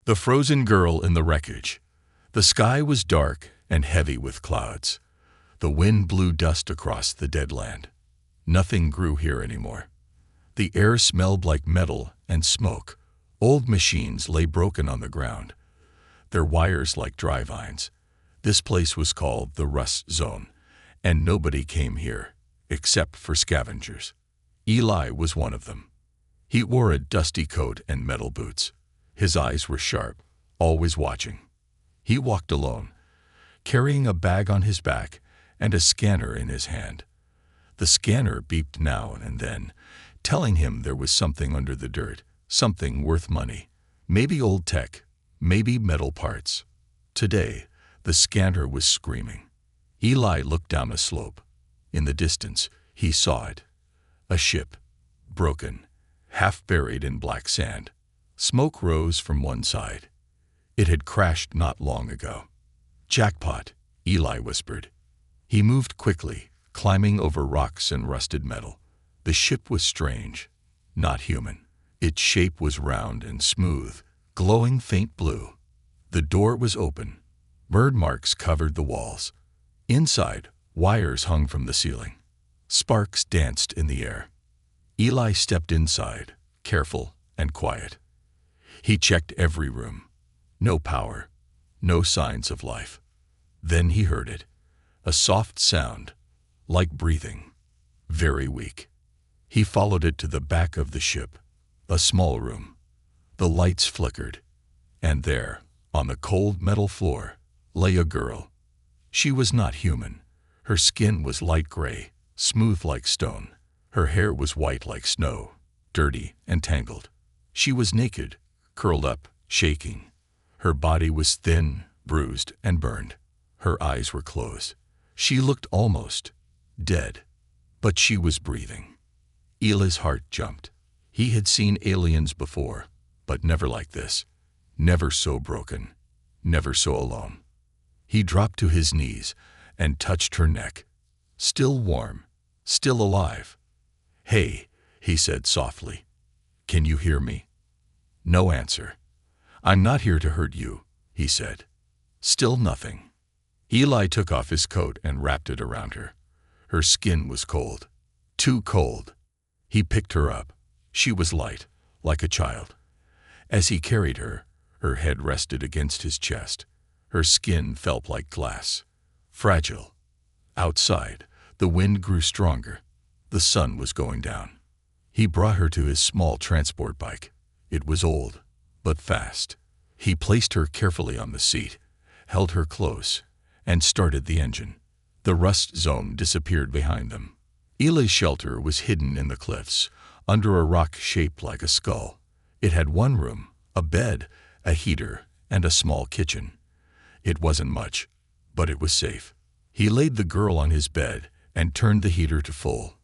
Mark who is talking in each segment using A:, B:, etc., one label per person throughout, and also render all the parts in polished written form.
A: The frozen girl in the wreckage. The sky was dark and heavy with clouds. The wind blew dust across the dead land. Nothing grew here anymore. The air smelled like metal and smoke. Old machines lay broken on the ground, their wires like dry vines. This place was called the Rust Zone, and nobody came here except for scavengers. Eli was one of them. He wore a dusty coat and metal boots. His eyes were sharp, always watching. He walked alone, carrying a bag on his back and a scanner in his hand. The scanner beeped now and then, telling him there was something under the dirt, something worth money. Maybe old tech, maybe metal parts. Today, the scanner was screaming. Eli looked down a slope. In the distance, he saw it. A ship, broken, half buried in black sand. Smoke rose from one side. It had crashed not long ago. "Jackpot," Eli whispered. He moved quickly, climbing over rocks and rusted metal. The ship was strange, not human. Its shape was round and smooth, glowing faint blue. The door was open. Bird marks covered the walls. Inside, wires hung from the ceiling. Sparks danced in the air. Eli stepped inside, careful and quiet. He checked every room. No power, no signs of life. Then he heard it, a soft sound, like breathing, very weak. He followed it to the back of the ship, a small room. The lights flickered, and there, on the cold metal floor, lay a girl. She was not human. Her skin was light gray, smooth like stone. Her hair was white like snow, dirty and tangled. She was naked, curled up, shaking. Her body was thin, bruised, and burned. Her eyes were closed. She looked almost dead, but she was breathing. Eli's heart jumped. He had seen aliens before, but never like this. Never so broken, never so alone. He dropped to his knees and touched her neck. Still warm, still alive. "Hey," he said softly. "Can you hear me?" No answer. "I'm not here to hurt you," he said. Still nothing. Eli took off his coat and wrapped it around her. Her skin was cold, too cold. He picked her up. She was light, like a child. As he carried her, her head rested against his chest. Her skin felt like glass, fragile. Outside, the wind grew stronger. The sun was going down. He brought her to his small transport bike. It was old, but fast. He placed her carefully on the seat, held her close, and started the engine. The Rust Zone disappeared behind them. Eli's shelter was hidden in the cliffs, under a rock shaped like a skull. It had one room, a bed, a heater, and a small kitchen. It wasn't much, but it was safe. He laid the girl on his bed and turned the heater to full.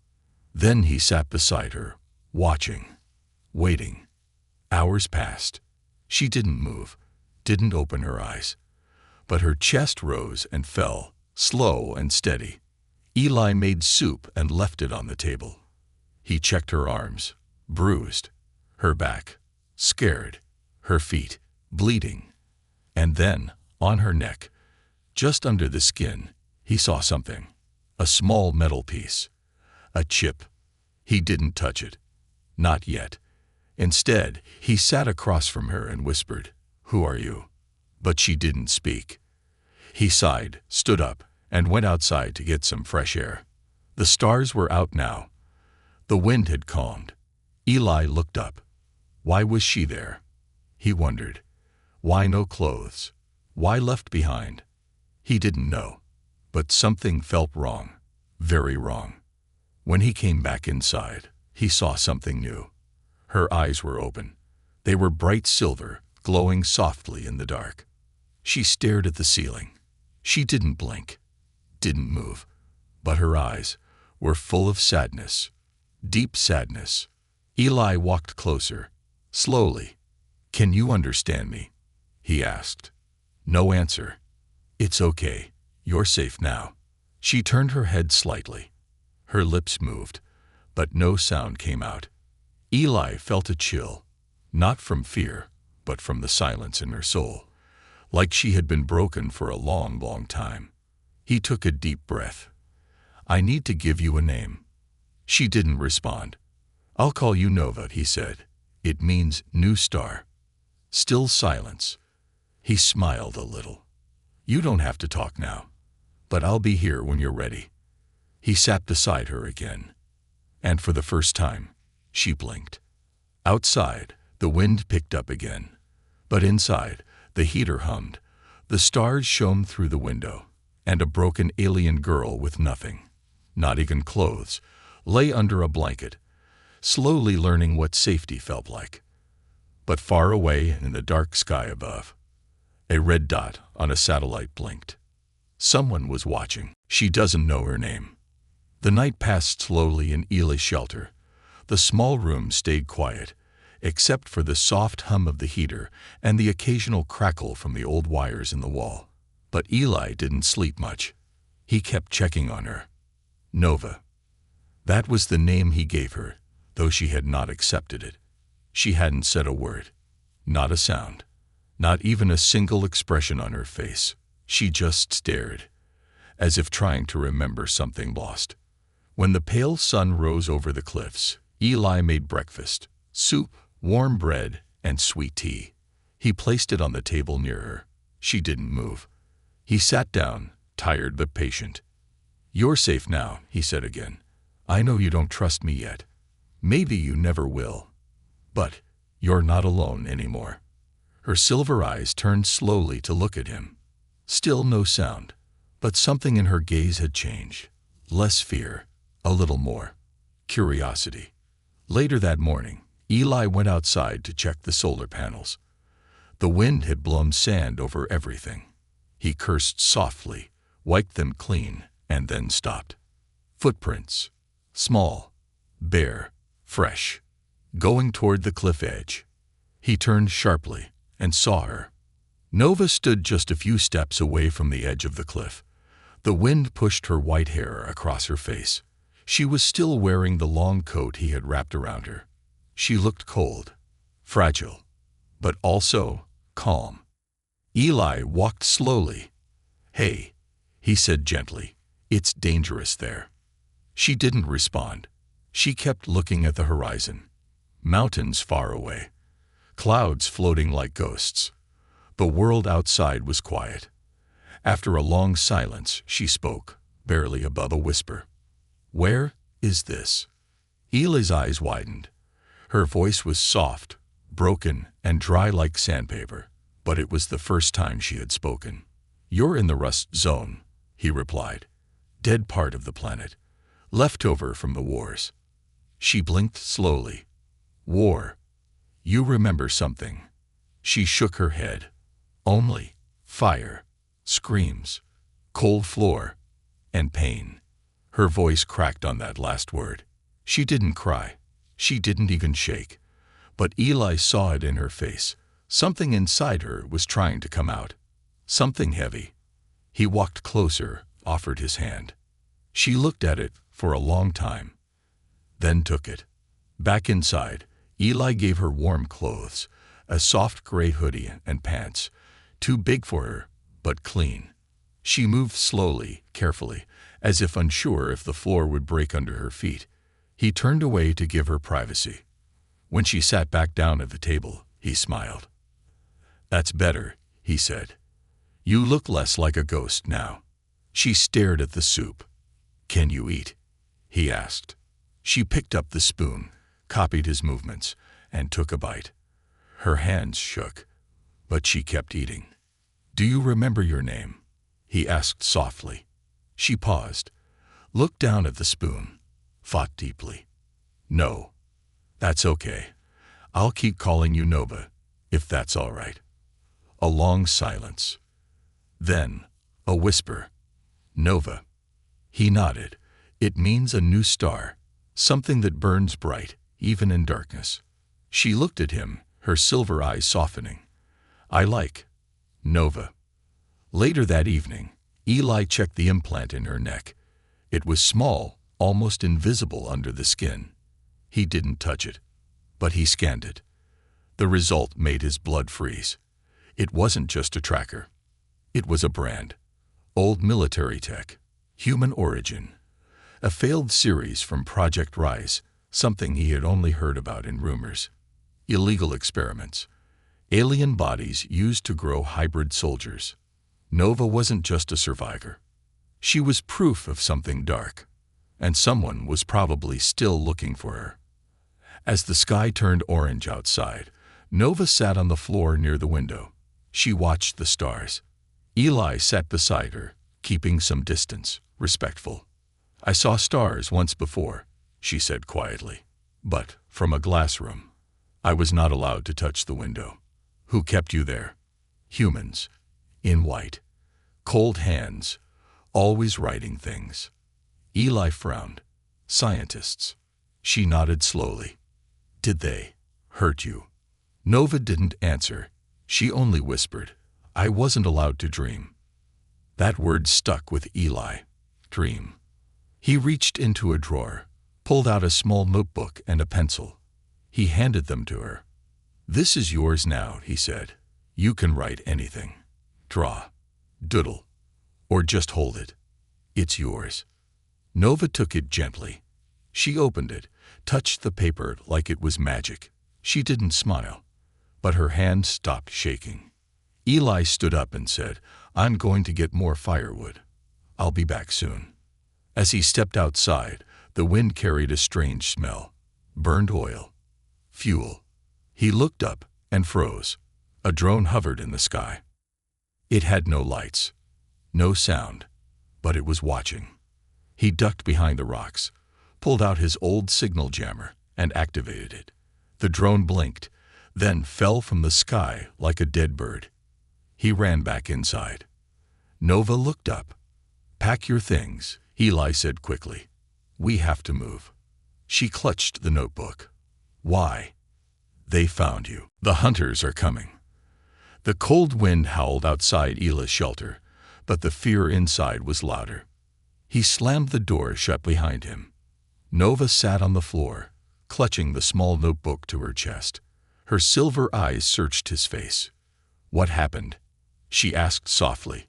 A: Then he sat beside her, watching, waiting. Hours passed. She didn't move, didn't open her eyes. But her chest rose and fell, slow and steady. Eli made soup and left it on the table. He checked her arms, bruised, her back, scared, her feet, bleeding. And then, on her neck, just under the skin, he saw something. A small metal piece. A chip. He didn't touch it. Not yet. Instead, he sat across from her and whispered, "Who are you?" But she didn't speak. He sighed, stood up, and went outside to get some fresh air. The stars were out now. The wind had calmed. Eli looked up. Why was she there? He wondered. Why no clothes? Why left behind? He didn't know. But something felt wrong. Very wrong. When he came back inside, he saw something new. Her eyes were open. They were bright silver, glowing softly in the dark. She stared at the ceiling. She didn't blink, didn't move, but her eyes were full of sadness, deep sadness. Eli walked closer, slowly. "Can you understand me?" he asked. No answer. "It's okay. You're safe now." She turned her head slightly. Her lips moved, but no sound came out. Eli felt a chill, not from fear, but from the silence in her soul, like she had been broken for a long, long time. He took a deep breath. "I need to give you a name." She didn't respond. "I'll call you Nova," he said. "It means new star." Still silence. He smiled a little. "You don't have to talk now, but I'll be here when you're ready." He sat beside her again, and for the first time, she blinked. Outside, the wind picked up again, but inside, the heater hummed, the stars shone through the window, and a broken alien girl with nothing, not even clothes, lay under a blanket, slowly learning what safety felt like. But far away in the dark sky above, a red dot on a satellite blinked. Someone was watching. She doesn't know her name. The night passed slowly in Eli's shelter. The small room stayed quiet, except for the soft hum of the heater and the occasional crackle from the old wires in the wall. But Eli didn't sleep much. He kept checking on her. Nova. That was the name he gave her, though she had not accepted it. She hadn't said a word, not a sound, not even a single expression on her face. She just stared, as if trying to remember something lost. When the pale sun rose over the cliffs, Eli made breakfast, soup, warm bread, and sweet tea. He placed it on the table near her. She didn't move. He sat down, tired but patient. "You're safe now," he said again. "I know you don't trust me yet. Maybe you never will. But you're not alone anymore." Her silver eyes turned slowly to look at him. Still no sound, but something in her gaze had changed. Less fear, a little more curiosity. Later that morning, Eli went outside to check the solar panels. The wind had blown sand over everything. He cursed softly, wiped them clean, and then stopped. Footprints. Small, bare, fresh, going toward the cliff edge. He turned sharply and saw her. Nova stood just a few steps away from the edge of the cliff. The wind pushed her white hair across her face. She was still wearing the long coat he had wrapped around her. She looked cold, fragile, but also calm. Eli walked slowly. "Hey," he said gently, "it's dangerous there." She didn't respond. She kept looking at the horizon. Mountains far away, clouds floating like ghosts. The world outside was quiet. After a long silence, she spoke, barely above a whisper. "Where is this?" Eli's eyes widened. Her voice was soft, broken, and dry like sandpaper, but it was the first time she had spoken. "You're in the rust zone," he replied. "Dead part of the planet, left over from the wars." She blinked slowly. "War. You remember something?" She shook her head. "Only fire, screams, cold floor, and pain." Her voice cracked on that last word. She didn't cry. She didn't even shake. But Eli saw it in her face. Something inside her was trying to come out. Something heavy. He walked closer, offered his hand. She looked at it for a long time, then took it. Back inside, Eli gave her warm clothes, a soft gray hoodie and pants, too big for her, but clean. She moved slowly, carefully, as if unsure if the floor would break under her feet. He turned away to give her privacy. When she sat back down at the table, he smiled. "That's better," he said. "You look less like a ghost now." She stared at the soup. "Can you eat?" he asked. She picked up the spoon, copied his movements, and took a bite. Her hands shook, but she kept eating. "Do you remember your name?" he asked softly. She paused, looked down at the spoon, thought deeply. "No, that's okay. I'll keep calling you Nova, if that's all right." A long silence. Then, a whisper. "Nova." He nodded. "It means a new star, something that burns bright, even in darkness." She looked at him, her silver eyes softening. "I like Nova." Later that evening, Eli checked the implant in her neck. It was small, almost invisible under the skin. He didn't touch it, but he scanned it. The result made his blood freeze. It wasn't just a tracker. It was a brand. Old military tech. Human origin. A failed series from Project Rise, something he had only heard about in rumors. Illegal experiments. Alien bodies used to grow hybrid soldiers. Nova wasn't just a survivor. She was proof of something dark. And someone was probably still looking for her. As the sky turned orange outside, Nova sat on the floor near the window. She watched the stars. Eli sat beside her, keeping some distance, respectful. "I saw stars once before," she said quietly. "But from a glass room. I was not allowed to touch the window." "Who kept you there?" "Humans. In white. Cold hands. Always writing things." Eli frowned. "Scientists." She nodded slowly. "Did they hurt you?" Nova didn't answer. She only whispered, "I wasn't allowed to dream." That word stuck with Eli. Dream. He reached into a drawer, pulled out a small notebook and a pencil. He handed them to her. "This is yours now," he said. "You can write anything. Draw. Doodle. Or just hold it. It's yours." Nova took it gently. She opened it, touched the paper like it was magic. She didn't smile, but her hand stopped shaking. Eli stood up and said, "I'm going to get more firewood. I'll be back soon." As he stepped outside, the wind carried a strange smell. Burned oil. Fuel. He looked up and froze. A drone hovered in the sky. It had no lights, no sound, but it was watching. He ducked behind the rocks, pulled out his old signal jammer, and activated it. The drone blinked, then fell from the sky like a dead bird. He ran back inside. Nova looked up. "Pack your things," Eli said quickly. "We have to move." She clutched the notebook. "Why?" "They found you. The hunters are coming." The cold wind howled outside Eli's shelter, but the fear inside was louder. He slammed the door shut behind him. Nova sat on the floor, clutching the small notebook to her chest. Her silver eyes searched his face. "What happened?" she asked softly.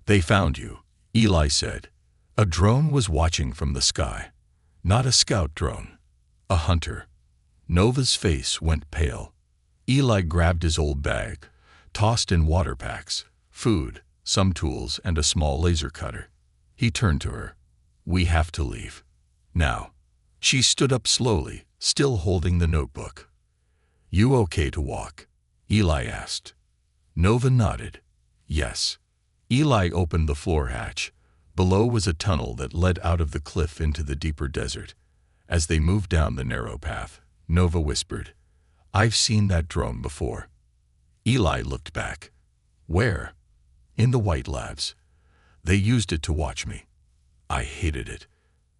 A: "They found you," Eli said. "A drone was watching from the sky. Not a scout drone. A hunter." Nova's face went pale. Eli grabbed his old bag, tossed in water packs, food, some tools, and a small laser cutter. He turned to her. "We have to leave. Now." She stood up slowly, still holding the notebook. "You okay to walk?" Eli asked. Nova nodded. "Yes." Eli opened the floor hatch. Below was a tunnel that led out of the cliff into the deeper desert. As they moved down the narrow path, Nova whispered, "I've seen that drone before." Eli looked back. "Where?" "In the White Labs. They used it to watch me. I hated it."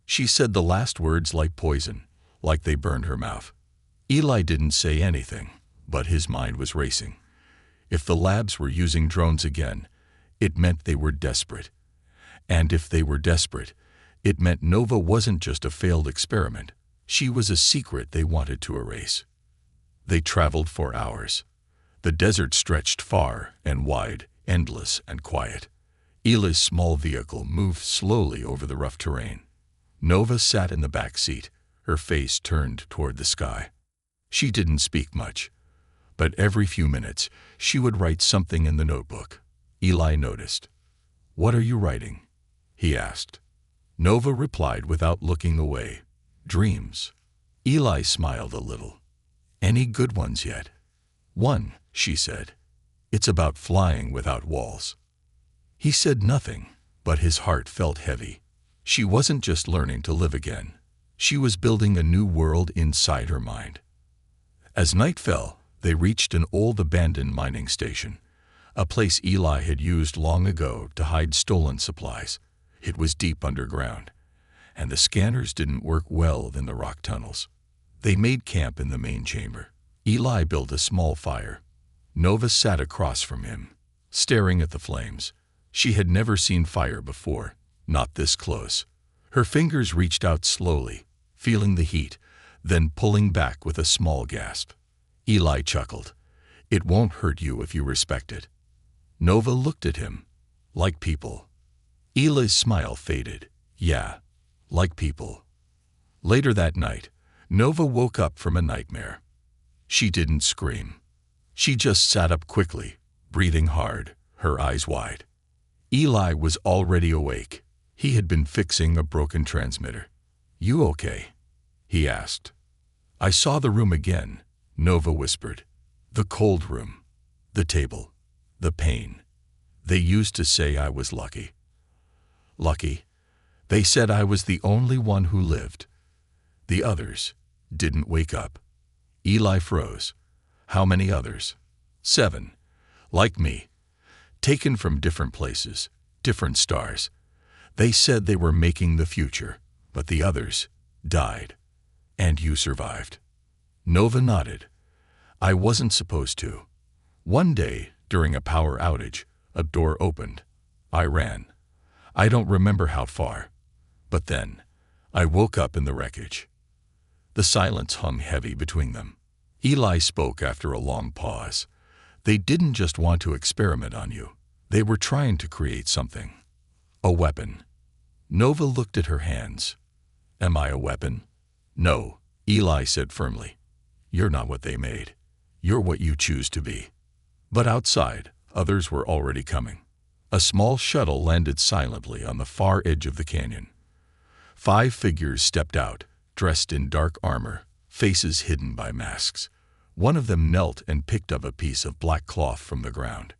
A: She said the last words like poison, like they burned her mouth. Eli didn't say anything, but his mind was racing. If the labs were using drones again, it meant they were desperate. And if they were desperate, it meant Nova wasn't just a failed experiment. She was a secret they wanted to erase. They traveled for hours. The desert stretched far and wide, endless and quiet. Eli's small vehicle moved slowly over the rough terrain. Nova sat in the back seat, her face turned toward the sky. She didn't speak much, but every few minutes she would write something in the notebook. Eli noticed. "What are you writing?" he asked. Nova replied without looking away. "Dreams." Eli smiled a little. "Any good ones yet?" "One," she said. "It's about flying without walls." He said nothing, but his heart felt heavy. She wasn't just learning to live again. She was building a new world inside her mind. As night fell, they reached an old abandoned mining station, a place Eli had used long ago to hide stolen supplies. It was deep underground, and the scanners didn't work well in the rock tunnels. They made camp in the main chamber. Eli built a small fire. Nova sat across from him, staring at the flames. She had never seen fire before, not this close. Her fingers reached out slowly, feeling the heat, then pulling back with a small gasp. Eli chuckled. It won't hurt you if you respect it. Nova looked at him. Like people. Eli's smile faded. Yeah, like people. Later that night, Nova woke up from a nightmare. She didn't scream. She just sat up quickly, breathing hard, her eyes wide. Eli was already awake. He had been fixing a broken transmitter. "You okay?" he asked. "I saw the room again," Nova whispered. "The cold room. The table. The pain. They used to say I was lucky." Lucky? They said I was the only one who lived. The others didn't wake up. Eli froze. How many others? 7. Like me. Taken from different places, different stars. They said they were making the future, but the others died. And you survived. Nova nodded. I wasn't supposed to. One day, during a power outage, a door opened. I ran. I don't remember how far. But then, I woke up in the wreckage. The silence hung heavy between them. Eli spoke after a long pause. They didn't just want to experiment on you. They were trying to create something. A weapon. Nova looked at her hands. Am I a weapon? No, Eli said firmly. You're not what they made. You're what you choose to be. But outside, others were already coming. A small shuttle landed silently on the far edge of the canyon. 5 figures stepped out, dressed in dark armor, faces hidden by masks. One of them knelt and picked up a piece of black cloth from the ground.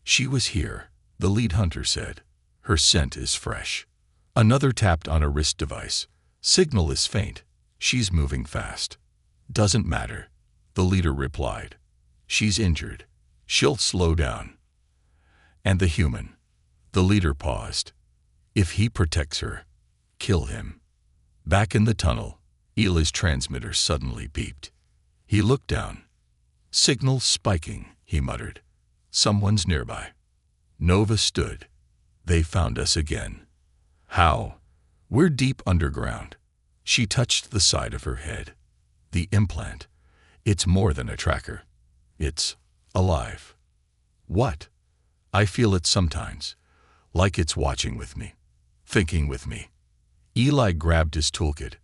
A: She was here, the lead hunter said. Her scent is fresh. Another tapped on a wrist device. Signal is faint. She's moving fast. Doesn't matter, the leader replied. She's injured. She'll slow down. And the human. The leader paused. If he protects her, kill him. Back in the tunnel, Eli's transmitter suddenly beeped. He looked down. Signal spiking, he muttered. Someone's nearby. Nova stood. They found us again. How? We're deep underground. She touched the side of her head. The implant. It's more than a tracker. It's alive. What? I feel it sometimes. Like it's watching with me. Thinking with me. Eli grabbed his toolkit.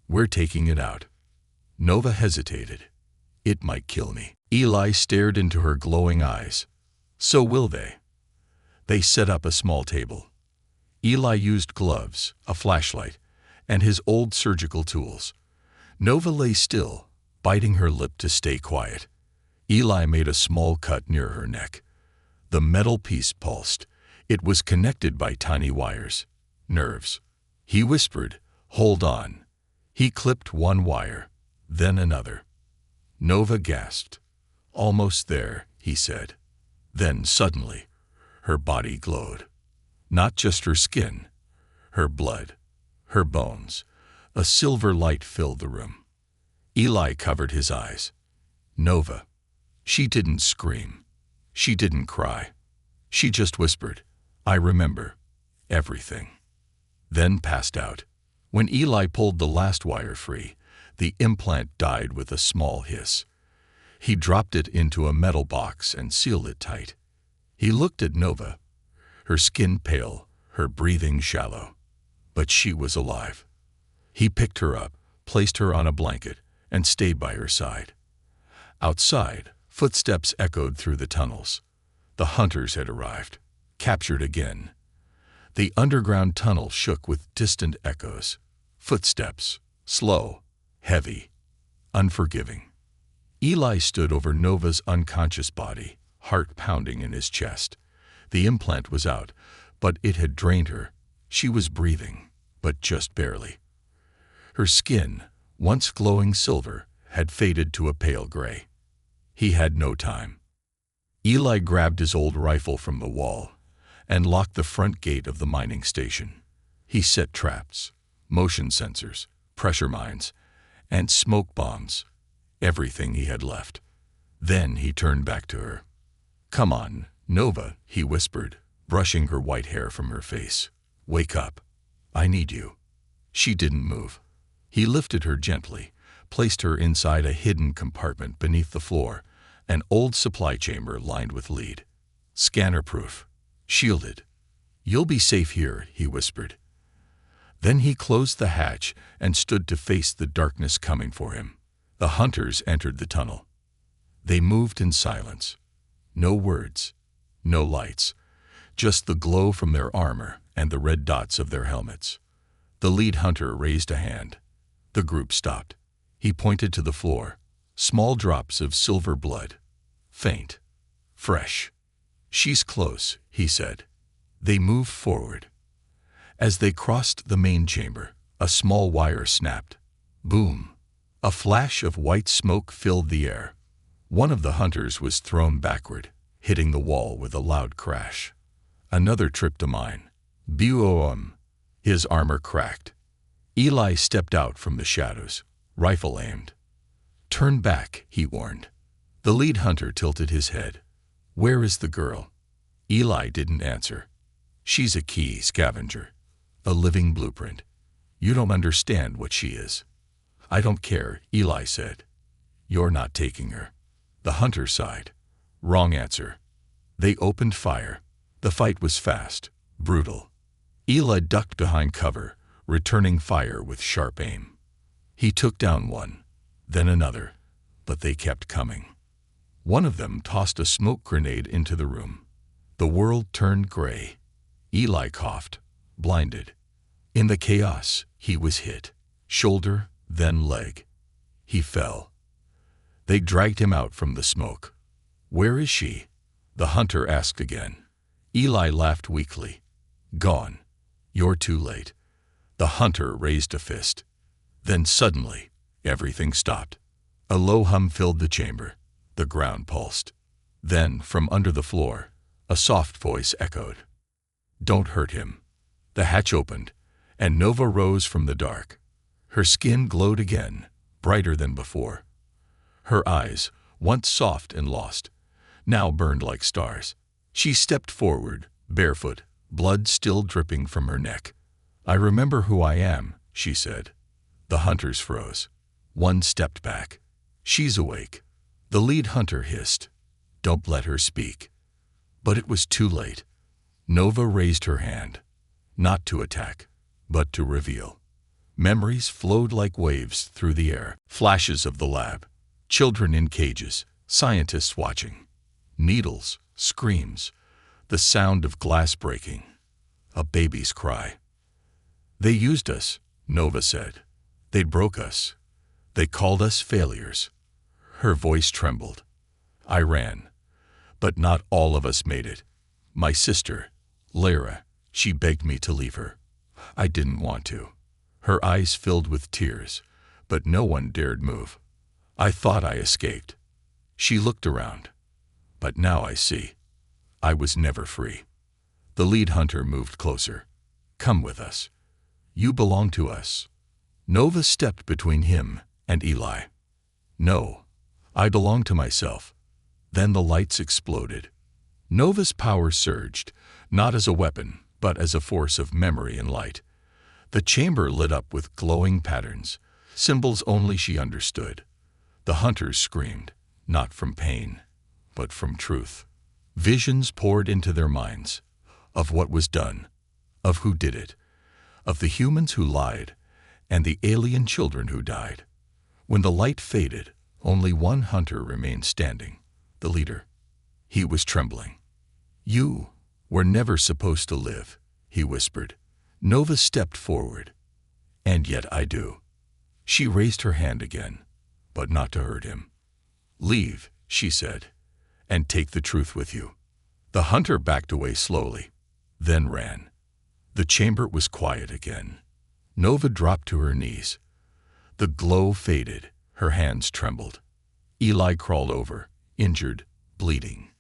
A: We're taking it out. Nova hesitated. It might kill me. Eli stared into her glowing eyes. So will they. They set up a small table. Eli used gloves, a flashlight, and his old surgical tools. Nova lay still, biting her lip to stay quiet. Eli made a small cut near her neck. The metal piece pulsed. It was connected by tiny wires. Nerves. He whispered, "Hold on." He clipped one wire, then another. Nova gasped. "Almost there," he said. Then suddenly, her body glowed. Not just her skin, her blood, her bones. A silver light filled the room. Eli covered his eyes. Nova. She didn't scream. She didn't cry. She just whispered, "I remember everything." Then passed out. When Eli pulled the last wire free, the implant died with a small hiss. He dropped it into a metal box and sealed it tight. He looked at Nova, her skin pale, her breathing shallow. But she was alive. He picked her up, placed her on a blanket, and stayed by her side. Outside, footsteps echoed through the tunnels. The hunters had arrived, captured again. The underground tunnel shook with distant echoes. Footsteps, slow, heavy, unforgiving. Eli stood over Nova's unconscious body, heart pounding in his chest. The implant was out, but it had drained her. She was breathing, but just barely. Her skin, once glowing silver, had faded to a pale gray. He had no time. Eli grabbed his old rifle from the wall and locked the front gate of the mining station. He set traps, motion sensors, pressure mines, and smoke bombs, everything he had left. Then he turned back to her. "Come on, Nova," he whispered, brushing her white hair from her face. "Wake up. I need you." She didn't move. He lifted her gently, placed her inside a hidden compartment beneath the floor, an old supply chamber lined with lead. Scanner-proof. Shielded. "You'll be safe here," he whispered. Then he closed the hatch and stood to face the darkness coming for him. The hunters entered the tunnel. They moved in silence. No words, no lights, just the glow from their armor and the red dots of their helmets. The lead hunter raised a hand. The group stopped. He pointed to the floor. Small drops of silver blood. Faint. Fresh. "She's close," he said. They moved forward. As they crossed the main chamber, a small wire snapped. Boom. A flash of white smoke filled the air. One of the hunters was thrown backward, hitting the wall with a loud crash. Another tripped a mine. Boom. His armor cracked. Eli stepped out from the shadows, rifle aimed. "Turn back," he warned. The lead hunter tilted his head. "Where is the girl?" Eli didn't answer. "She's a key scavenger. A living blueprint. You don't understand what she is." "I don't care," Eli said. "You're not taking her." The hunter sighed. "Wrong answer." They opened fire. The fight was fast, brutal. Eli ducked behind cover, returning fire with sharp aim. He took down one, then another, but they kept coming. One of them tossed a smoke grenade into the room. The world turned gray. Eli coughed, blinded. In the chaos, he was hit. Shoulder, then leg. He fell. They dragged him out from the smoke. "Where is she?" the hunter asked again. Eli laughed weakly. "Gone. You're too late." The hunter raised a fist. Then suddenly, everything stopped. A low hum filled the chamber. The ground pulsed. Then, from under the floor, a soft voice echoed. "Don't hurt him." The hatch opened, and Nova rose from the dark. Her skin glowed again, brighter than before. Her eyes, once soft and lost, now burned like stars. She stepped forward, barefoot, blood still dripping from her neck. "I remember who I am," she said. The hunters froze. One stepped back. "She's awake." The lead hunter hissed. "Don't let her speak." But it was too late. Nova raised her hand, not to attack, but to reveal. Memories flowed like waves through the air. Flashes of the lab, children in cages, scientists watching. Needles, screams, the sound of glass breaking. A baby's cry. "They used us," Nova said. "They broke us. They called us failures." Her voice trembled. "I ran, but not all of us made it. My sister, Lara, she begged me to leave her. I didn't want to." Her eyes filled with tears, but no one dared move. "I thought I escaped." She looked around. "But now I see. I was never free." The lead hunter moved closer. "Come with us. You belong to us." Nova stepped between him and Eli. "No, I belong to myself." Then the lights exploded. Nova's power surged, not as a weapon, but as a force of memory and light. The chamber lit up with glowing patterns, symbols only she understood. The hunters screamed, not from pain, but from truth. Visions poured into their minds, of what was done, of who did it, of the humans who lied, and the alien children who died. When the light faded, only one hunter remained standing, the leader. He was trembling. "You were never supposed to live," he whispered. Nova stepped forward. "And yet I do." She raised her hand again, but not to hurt him. "Leave," she said, "and take the truth with you." The hunter backed away slowly, then ran. The chamber was quiet again. Nova dropped to her knees. The glow faded, her hands trembled. Eli crawled over, injured, bleeding.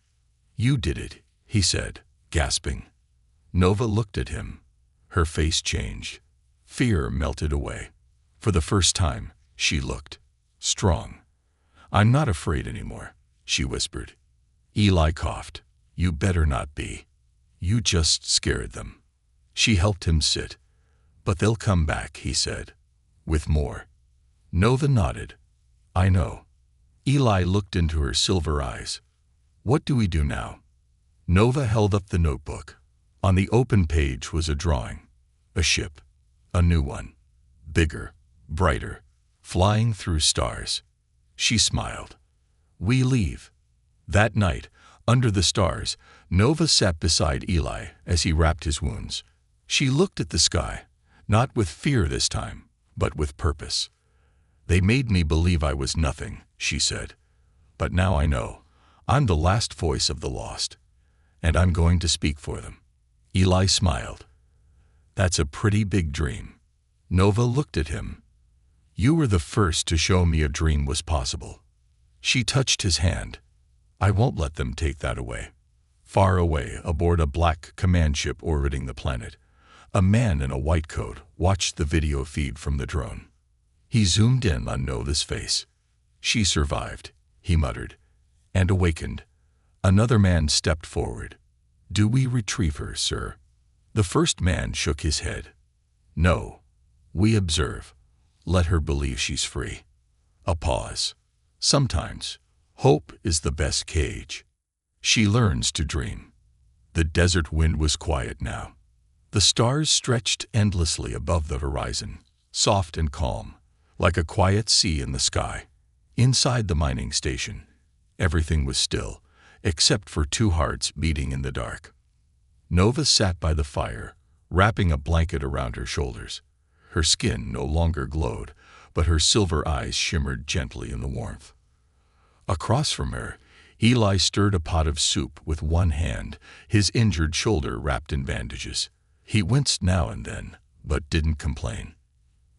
A: "You did it," he said, gasping. Nova looked at him. Her face changed. Fear melted away. For the first time, she looked strong. "I'm not afraid anymore," she whispered. Eli coughed. "You better not be. You just scared them." She helped him sit. "But they'll come back," he said, "with more." Nova nodded, I know. Eli looked into her silver eyes. What do we do now? Nova held up the notebook. On the open page was a drawing. A ship. A new one. Bigger. Brighter. Flying through stars. She smiled. We leave. That night, under the stars, Nova sat beside Eli as he wrapped his wounds. She looked at the sky, not with fear this time, but with purpose. They made me believe I was nothing, she said. But now I know. I'm the last voice of the lost, and I'm going to speak for them. Eli smiled. That's a pretty big dream. Nova looked at him. You were the first to show me a dream was possible. She touched his hand. I won't let them take that away. Far away, aboard a black command ship orbiting the planet, a man in a white coat watched the video feed from the drone. He zoomed in on Nova's face. She survived, he muttered, and awakened. Another man stepped forward. Do we retrieve her, sir? The first man shook his head. No. We observe. Let her believe she's free. A pause. Sometimes, hope is the best cage. She learns to dream. The desert wind was quiet now. The stars stretched endlessly above the horizon, soft and calm, like a quiet sea in the sky. Inside the mining station, everything was still, except for two hearts beating in the dark. Nova sat by the fire, wrapping a blanket around her shoulders. Her skin no longer glowed, but her silver eyes shimmered gently in the warmth. Across from her, Eli stirred a pot of soup with one hand, his injured shoulder wrapped in bandages. He winced now and then, but didn't complain.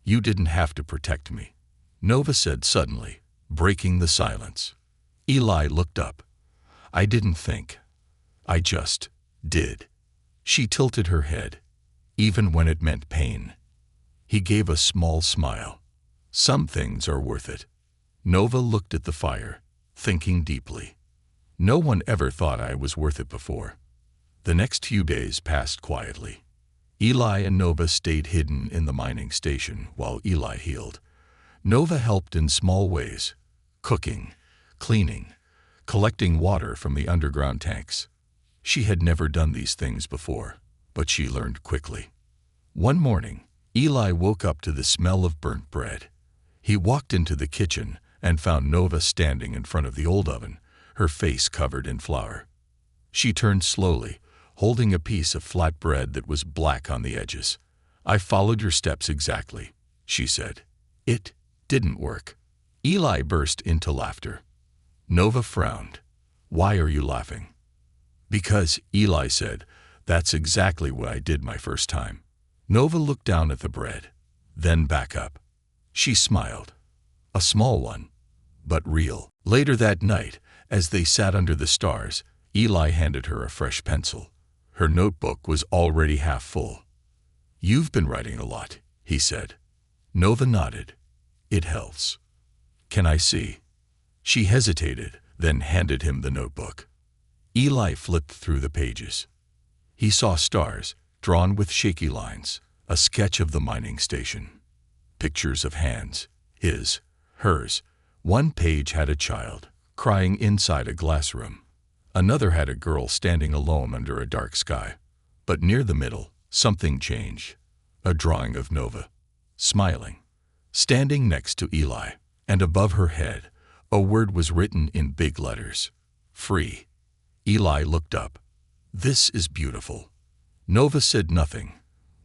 A: You didn't have to protect me, Nova said suddenly, breaking the silence. Eli looked up. I didn't think. I just did. She tilted her head, even when it meant pain. He gave a small smile. Some things are worth it. Nova looked at the fire, thinking deeply. No one ever thought I was worth it before. The next few days passed quietly. Eli and Nova stayed hidden in the mining station while Eli healed. Nova helped in small ways, cooking, cleaning, collecting water from the underground tanks. She had never done these things before, but she learned quickly. One morning, Eli woke up to the smell of burnt bread. He walked into the kitchen and found Nova standing in front of the old oven, her face covered in flour. She turned slowly, holding a piece of flat bread that was black on the edges. I followed your steps exactly, she said. It didn't work. Eli burst into laughter. Nova frowned. Why are you laughing? Because, Eli said, that's exactly what I did my first time. Nova looked down at the bread, then back up. She smiled. A small one, but real. Later that night, as they sat under the stars, Eli handed her a fresh pencil. Her notebook was already half full. You've been writing a lot, he said. Nova nodded. It helps. Can I see? She hesitated, then handed him the notebook. Eli flipped through the pages. He saw stars, drawn with shaky lines, a sketch of the mining station. Pictures of hands, his, hers. One page had a child, crying inside a glass room. Another had a girl standing alone under a dark sky. But near the middle, something changed. A drawing of Nova, smiling, standing next to Eli, and above her head, a word was written in big letters. Free. Eli looked up. This is beautiful. Nova said nothing,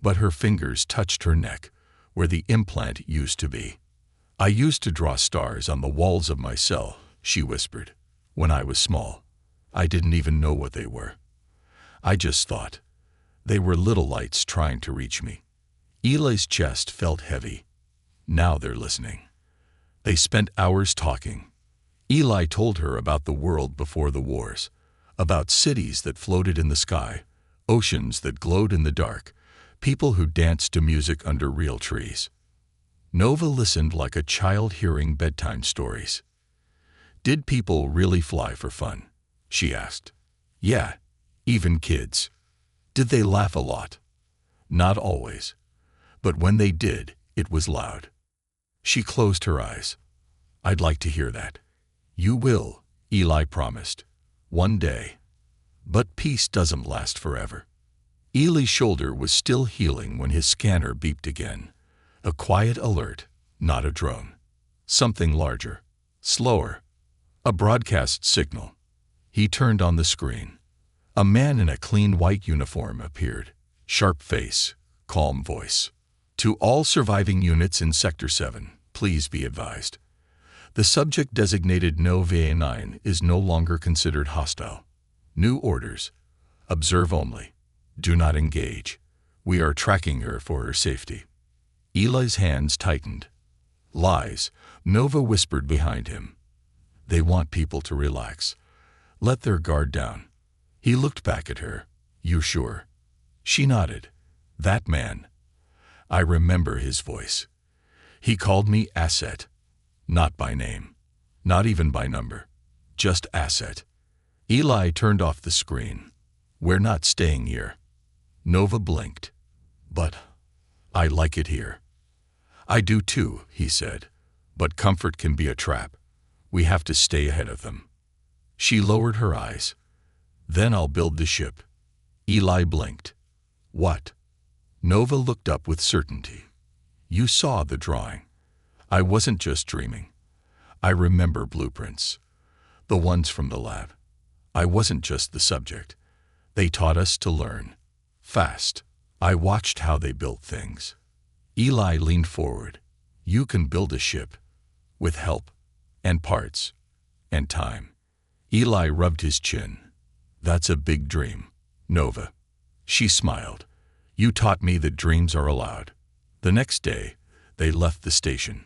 A: but her fingers touched her neck, where the implant used to be. I used to draw stars on the walls of my cell, she whispered, when I was small. I didn't even know what they were. I just thought. They were little lights trying to reach me. Eli's chest felt heavy. Now they're listening. They spent hours talking. Eli told her about the world before the wars, about cities that floated in the sky, oceans that glowed in the dark, people who danced to music under real trees. Nova listened like a child hearing bedtime stories. Did people really fly for fun? She asked. Yeah, even kids. Did they laugh a lot? Not always. But when they did, it was loud. She closed her eyes. I'd like to hear that. You will, Eli promised. One day. But peace doesn't last forever. Eli's shoulder was still healing when his scanner beeped again. A quiet alert, not a drone. Something larger, slower. A broadcast signal. He turned on the screen. A man in a clean white uniform appeared. Sharp face, calm voice. To all surviving units in Sector 7, please be advised. The subject designated Nova 9 is no longer considered hostile. New orders. Observe only. Do not engage. We are tracking her for her safety. Eli's hands tightened. Lies, Nova whispered behind him. They want people to relax. Let their guard down. He looked back at her. You sure? She nodded. That man. I remember his voice. He called me Asset. Not by name. Not even by number. Just Asset. Eli turned off the screen. We're not staying here. Nova blinked. But I like it here. I do too, he said. But comfort can be a trap. We have to stay ahead of them. She lowered her eyes. Then I'll build the ship. Eli blinked. What? Nova looked up with certainty. You saw the drawing. I wasn't just dreaming. I remember blueprints. The ones from the lab. I wasn't just the subject. They taught us to learn. Fast. I watched how they built things. Eli leaned forward. You can build a ship. With help. And parts. And time. Eli rubbed his chin. That's a big dream, Nova. She smiled. You taught me that dreams are allowed. The next day, they left the station.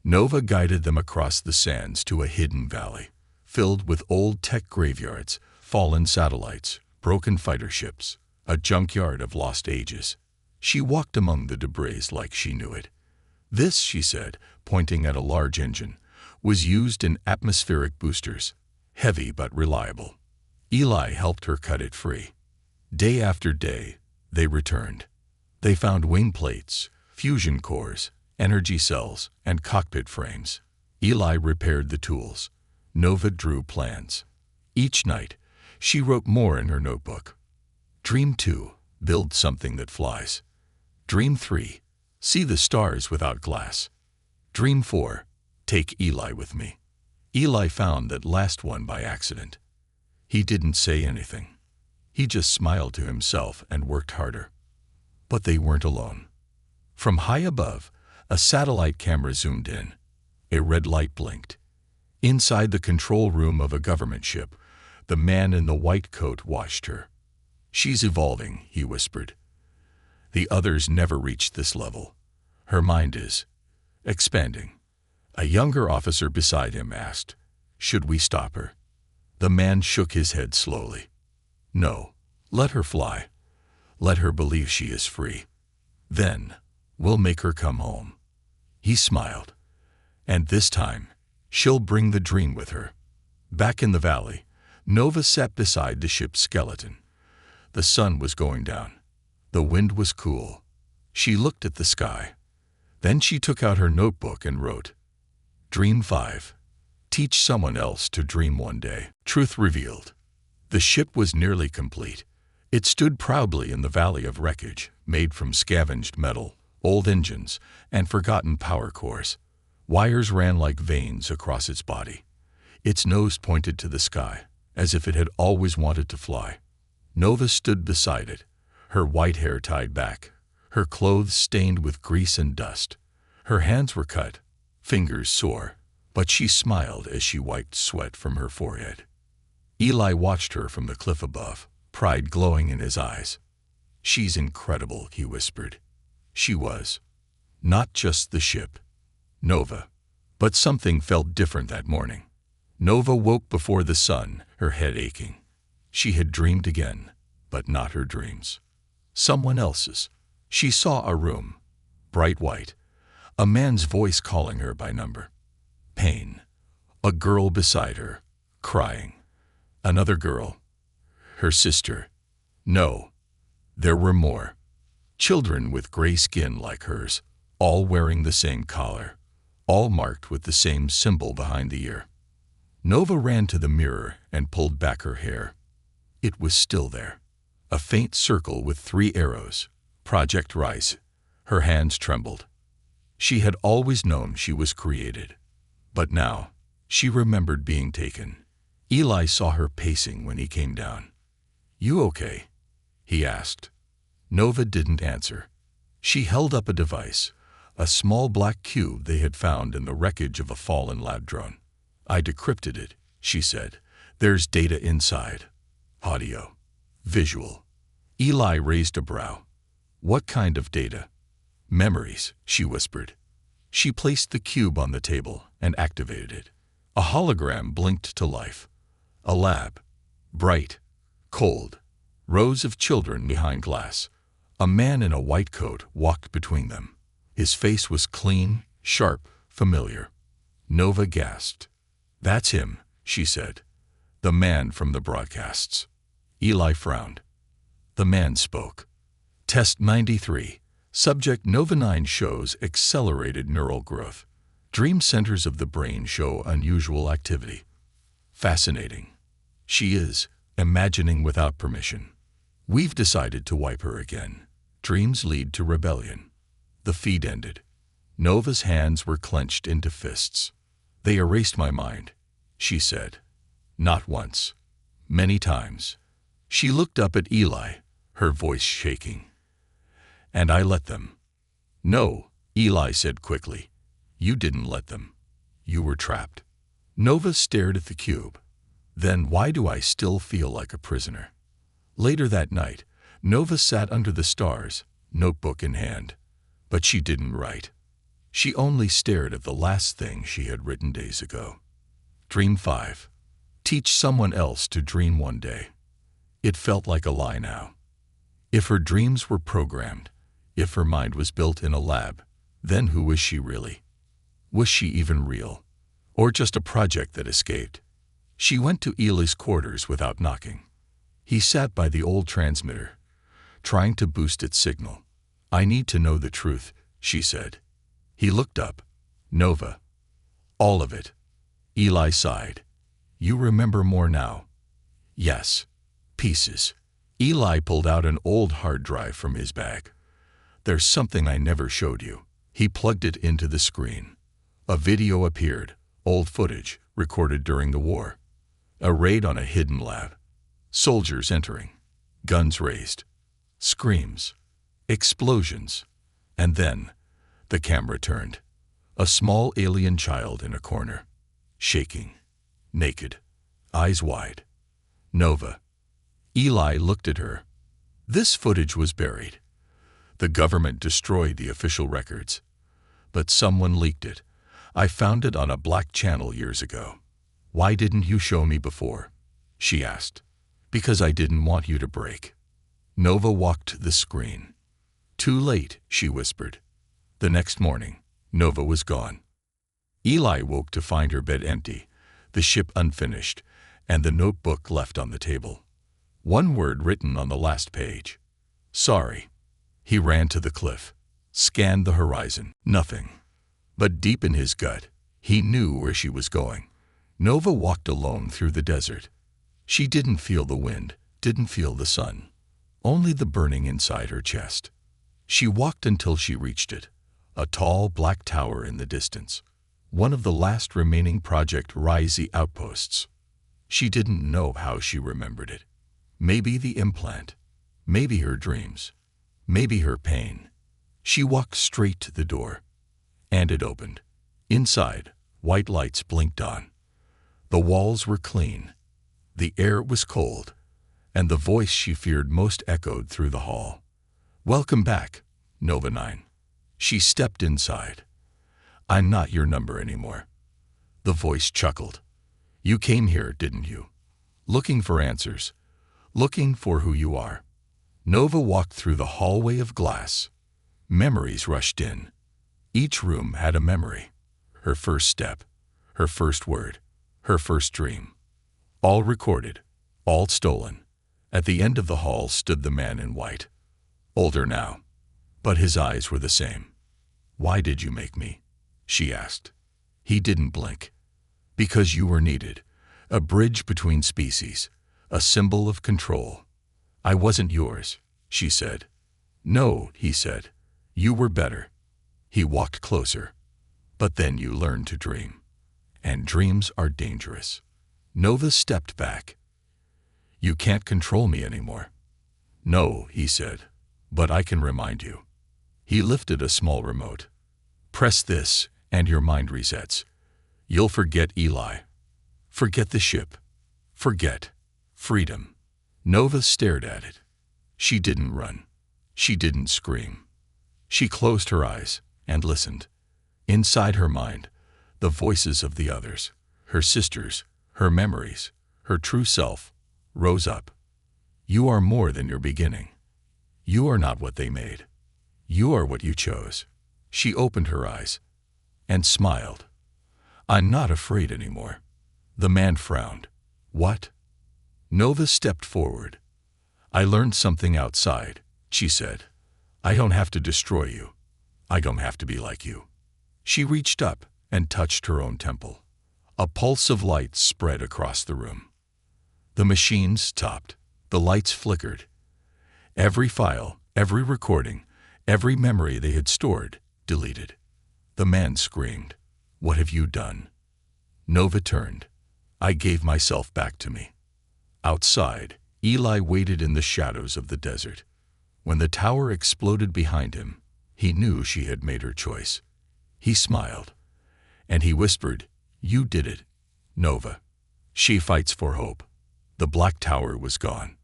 A: Nova guided them across the sands to a hidden valley, filled with old tech graveyards, fallen satellites, broken fighter ships, a junkyard of lost ages. She walked among the debris like she knew it. This, she said, pointing at a large engine, was used in atmospheric boosters, heavy but reliable. Eli helped her cut it free. Day after day, they returned. They found wing plates, fusion cores, energy cells, and cockpit frames. Eli repaired the tools. Nova drew plans. Each night, she wrote more in her notebook. Dream 2, build something that flies. Dream 3, see the stars without glass. Dream 4, take Eli with me. Eli found that last one by accident. He didn't say anything. He just smiled to himself and worked harder. But they weren't alone. From high above, a satellite camera zoomed in. A red light blinked. Inside the control room of a government ship, the man in the white coat watched her. She's evolving, he whispered. The others never reached this level. Her mind is expanding. A younger officer beside him asked, should we stop her? The man shook his head slowly. No, let her fly. Let her believe she is free. Then, we'll make her come home. He smiled. And this time, she'll bring the dream with her. Back in the valley, Nova sat beside the ship's skeleton. The sun was going down. The wind was cool. She looked at the sky. Then she took out her notebook and wrote, Dream 5. Teach someone else to dream one day. Truth revealed. The ship was nearly complete. It stood proudly in the valley of wreckage, made from scavenged metal, old engines, and forgotten power cores. Wires ran like veins across its body. Its nose pointed to the sky, as if it had always wanted to fly. Nova stood beside it, her white hair tied back, her clothes stained with grease and dust. Her hands were cut, fingers sore, but she smiled as she wiped sweat from her forehead. Eli watched her from the cliff above, pride glowing in his eyes. She's incredible, he whispered. She was. Not just the ship. Nova. But something felt different that morning. Nova woke before the sun, her head aching. She had dreamed again, but not her dreams. Someone else's. She saw a room, bright white, a man's voice calling her by number. Pain. A girl beside her, crying. Another girl. Her sister. No. There were more. Children with gray skin like hers, all wearing the same collar. all marked with the same symbol behind the ear. Nova ran to the mirror and pulled back her hair. It was still there. A faint circle with 3 arrows. Project Rise. Her hands trembled. She had always known she was created. But now, she remembered being taken. Eli saw her pacing when he came down. "You okay?" he asked. Nova didn't answer. She held up a device, a small black cube they had found in the wreckage of a fallen lab drone. "I decrypted it," she said. "There's data inside. Audio. Visual." Eli raised a brow. "What kind of data?" "Memories," she whispered. She placed the cube on the table and activated it. A hologram blinked to life. A lab. Bright. Cold. Rows of children behind glass. A man in a white coat walked between them. His face was clean, sharp, familiar. Nova gasped. "That's him," she said. "The man from the broadcasts." Eli frowned. The man spoke. "Test 93. Subject Nova 9 shows accelerated neural growth. Dream centers of the brain show unusual activity. Fascinating. She is imagining without permission. We've decided to wipe her again. Dreams lead to rebellion." The feed ended. Nova's hands were clenched into fists. "They erased my mind," she said. "Not once. Many times." She looked up at Eli, her voice shaking. "And I let them." "No," Eli said quickly. "You didn't let them. You were trapped." Nova stared at the cube. "Then why do I still feel like a prisoner?" Later that night, Nova sat under the stars, notebook in hand. But she didn't write. She only stared at the last thing she had written days ago. Dream 5. Teach someone else to dream one day. It felt like a lie now. If her dreams were programmed, if her mind was built in a lab, then who was she really? Was she even real? Or just a project that escaped? She went to Eli's quarters without knocking. He sat by the old transmitter, trying to boost its signal. "I need to know the truth," she said. He looked up. "Nova." "All of it." Eli sighed. "You remember more now?" "Yes. Pieces." Eli pulled out an old hard drive from his bag. "There's something I never showed you." He plugged it into the screen. A video appeared, old footage, recorded during the war. A raid on a hidden lab. Soldiers entering. Guns raised. Screams. Explosions. And then, the camera turned. A small alien child in a corner. Shaking. Naked. Eyes wide. "Nova." Eli looked at her. This footage was buried. The government destroyed the official records. But someone leaked it. I found it on a black channel years ago. "Why didn't you show me before?" she asked. "Because I didn't want you to break." Nova walked to the screen. "Too late," she whispered. The next morning, Nova was gone. Eli woke to find her bed empty, the ship unfinished, and the notebook left on the table. One word written on the last page. "Sorry." He ran to the cliff, scanned the horizon. Nothing. But deep in his gut, he knew where she was going. Nova walked alone through the desert. She didn't feel the wind, didn't feel the sun, only the burning inside her chest. She walked until she reached it, a tall black tower in the distance, one of the last remaining Project Rise outposts. She didn't know how she remembered it. Maybe the implant, maybe her dreams, maybe her pain. She walked straight to the door, and it opened. Inside, white lights blinked on. The walls were clean. The air was cold, and the voice she feared most echoed through the hall. "Welcome back, Nova 9. She stepped inside. "I'm not your number anymore." The voice chuckled. "You came here, didn't you? Looking for answers, looking for who you are." Nova walked through the hallway of glass. Memories rushed in. Each room had a memory. Her first step, her first word, her first dream. All recorded, all stolen. At the end of the hall stood the man in white. Older now, but his eyes were the same. "Why did you make me?" she asked. He didn't blink. Because you were needed. A bridge between species. A symbol of control. I wasn't yours, she said. No, he said. You were better. He walked closer. But then you learned to dream. And dreams are dangerous. Nova stepped back. You can't control me anymore. No, he said. But I can remind you. He lifted a small remote. Press this, and your mind resets. You'll forget Eli. Forget the ship. Forget freedom. Nova stared at it. She didn't run. She didn't scream. She closed her eyes and listened. Inside her mind, the voices of the others, her sisters, her memories, her true self, rose up. You are more than your beginning. You are not what they made. You are what you chose. She opened her eyes and smiled. I'm not afraid anymore. The man frowned. What? Nova stepped forward. I learned something outside, she said. I don't have to destroy you. I don't have to be like you. She reached up and touched her own temple. A pulse of light spread across the room. The machines stopped. The lights flickered. Every file, every recording, every memory they had stored, deleted. The man screamed, What have you done? Nova turned. I gave myself back to me. Outside, Eli waited in the shadows of the desert. When the tower exploded behind him, he knew she had made her choice. He smiled, and he whispered, You did it, Nova. She fights for hope. The black tower was gone.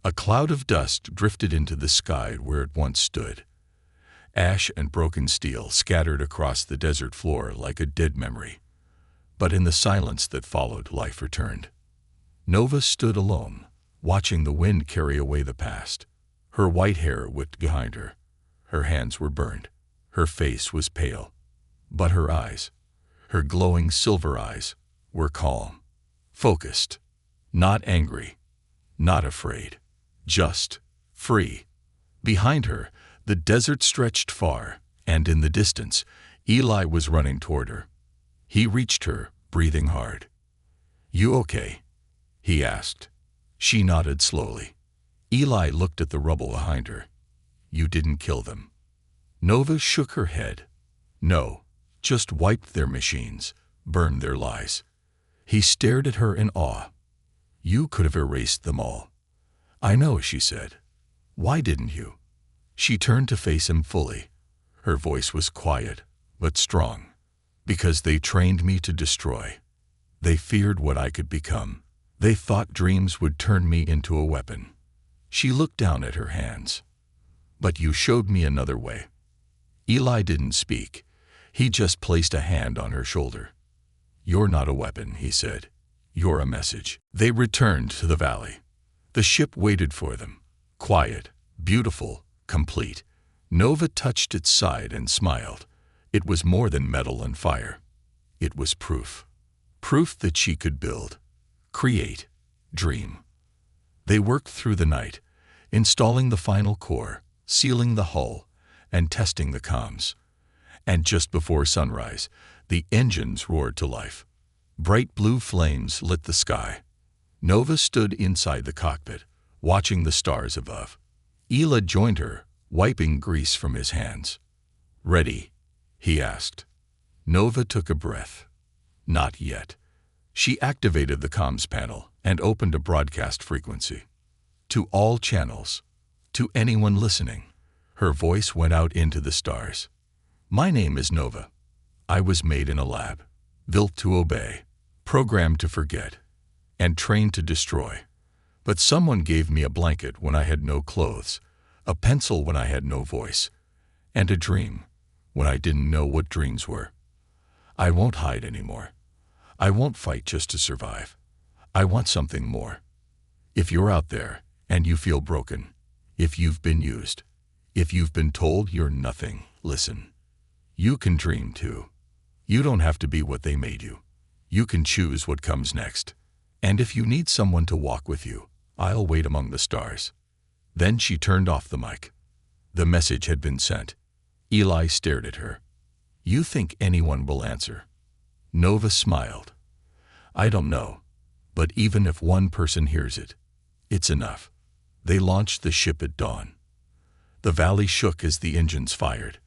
A: A cloud of dust drifted into the sky where it once stood. Ash and broken steel scattered across the desert floor like a dead memory. But in the silence that followed, life returned. Nova stood alone, watching the wind carry away the past. Her white hair whipped behind her. Her hands were burned. Her face was pale. But her eyes, her glowing silver eyes, were calm, focused, not angry, not afraid, just free. Behind her, the desert stretched far, and in the distance, Eli was running toward her. He reached her, breathing hard. You okay? He asked. She nodded slowly. Eli looked at the rubble behind her. You didn't kill them. Nova shook her head. No, just wiped their machines, burned their lies. He stared at her in awe. You could have erased them all. I know, she said. Why didn't you? She turned to face him fully. Her voice was quiet, but strong. Because they trained me to destroy. They feared what I could become. They thought dreams would turn me into a weapon. She looked down at her hands. But you showed me another way. Eli didn't speak. He just placed a hand on her shoulder. You're not a weapon, he said. You're a message. They returned to the valley. The ship waited for them. Quiet, beautiful, complete. Nova touched its side and smiled. It was more than metal and fire. It was proof. Proof that she could build, create, dream. They worked through the night, installing the final core, sealing the hull, and testing the comms. And just before sunrise, the engines roared to life. Bright blue flames lit the sky. Nova stood inside the cockpit, watching the stars above. Eli joined her, wiping grease from his hands. Ready? He asked. Nova took a breath. Not yet. She activated the comms panel and opened a broadcast frequency. To all channels, to anyone listening, her voice went out into the stars. My name is Nova. I was made in a lab, built to obey, programmed to forget, and trained to destroy. But someone gave me a blanket when I had no clothes, a pencil when I had no voice, and a dream when I didn't know what dreams were. I won't hide anymore. I won't fight just to survive. I want something more. If you're out there and you feel broken, if you've been used, if you've been told you're nothing, listen. You can dream too. You don't have to be what they made you. You can choose what comes next. And if you need someone to walk with you, I'll wait among the stars. Then she turned off the mic. The message had been sent. Eli stared at her. You think anyone will answer? Nova smiled. I don't know, but even if one person hears it, it's enough. They launched the ship at dawn. The valley shook as the engines fired.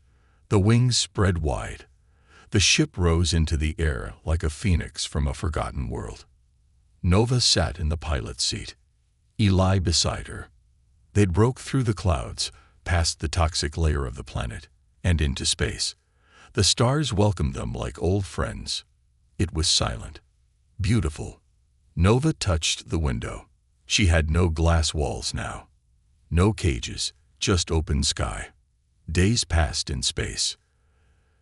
A: The wings spread wide. The ship rose into the air like a phoenix from a forgotten world. Nova sat in the pilot's seat, Eli beside her. They'd broke through the clouds, past the toxic layer of the planet, and into space. The stars welcomed them like old friends. It was silent, beautiful. Nova touched the window. She had no glass walls now. No cages, just open sky. Days passed in space.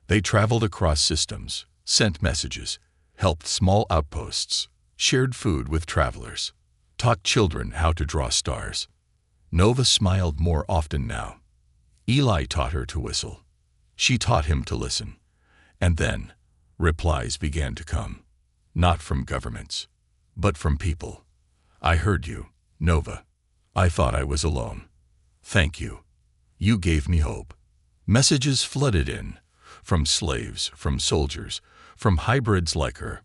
A: They traveled across systems, sent messages, helped small outposts, shared food with travelers, taught children how to draw stars. Nova smiled more often now. Eli taught her to whistle. She taught him to listen. And then, replies began to come. Not from governments, but from people. I heard you, Nova. I thought I was alone. Thank you. You gave me hope. Messages flooded in, from slaves, from soldiers, from hybrids like her.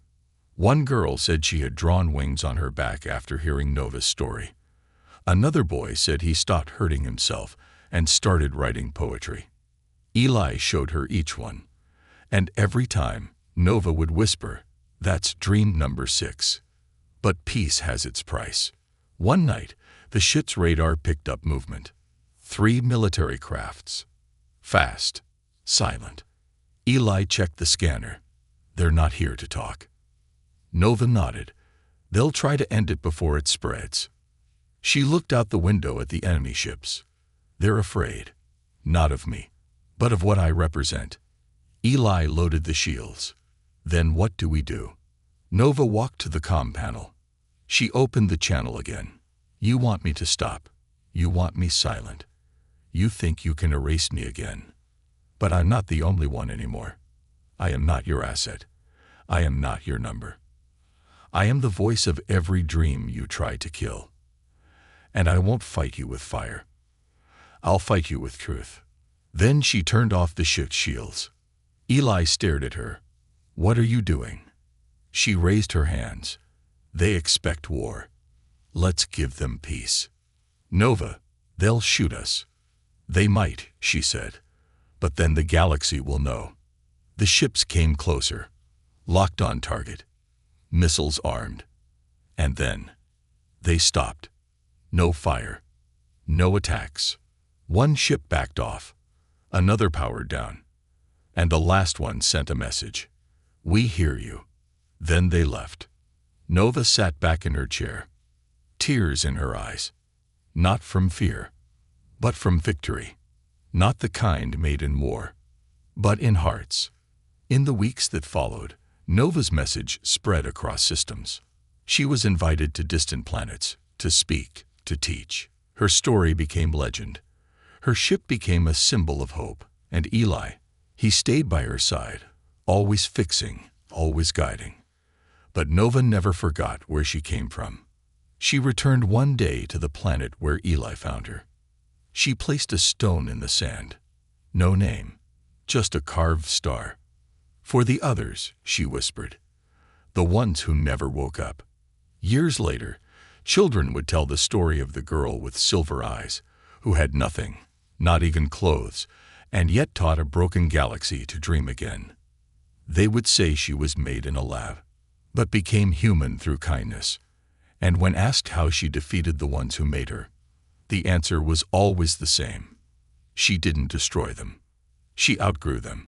A: One girl said she had drawn wings on her back after hearing Nova's story. Another boy said he stopped hurting himself and started writing poetry. Eli showed her each one. And every time, Nova would whisper, "That's dream number 6. But peace has its price." One night, the ship's radar picked up movement. 3 military crafts. Fast. Silent. Eli checked the scanner. They're not here to talk. Nova nodded. They'll try to end it before it spreads. She looked out the window at the enemy ships. They're afraid. Not of me, but of what I represent. Eli loaded the shields. Then what do we do? Nova walked to the comm panel. She opened the channel again. You want me to stop. You want me silent. You think you can erase me again. But I'm not the only one anymore. I am not your asset. I am not your number. I am the voice of every dream you tried to kill. And I won't fight you with fire. I'll fight you with truth. Then she turned off the ship's shields. Eli stared at her. What are you doing? She raised her hands. They expect war. Let's give them peace. Nova, they'll shoot us. They might, she said. But then the galaxy will know. The ships came closer, locked on target, missiles armed. And then, they stopped. No fire. No attacks. One ship backed off. Another powered down. And the last one sent a message. We hear you. Then they left. Nova sat back in her chair, tears in her eyes. Not from fear, but from victory. Not the kind made in war, but in hearts. In the weeks that followed, Nova's message spread across systems. She was invited to distant planets, to speak, to teach. Her story became legend. Her ship became a symbol of hope. And Eli, he stayed by her side, always fixing, always guiding. But Nova never forgot where she came from. She returned one day to the planet where Eli found her. She placed a stone in the sand. No name, just a carved star. For the others, she whispered. The ones who never woke up. Years later, children would tell the story of the girl with silver eyes, who had nothing, not even clothes, and yet taught a broken galaxy to dream again. They would say she was made in a lab, but became human through kindness. And when asked how she defeated the ones who made her, the answer was always the same. She didn't destroy them. She outgrew them.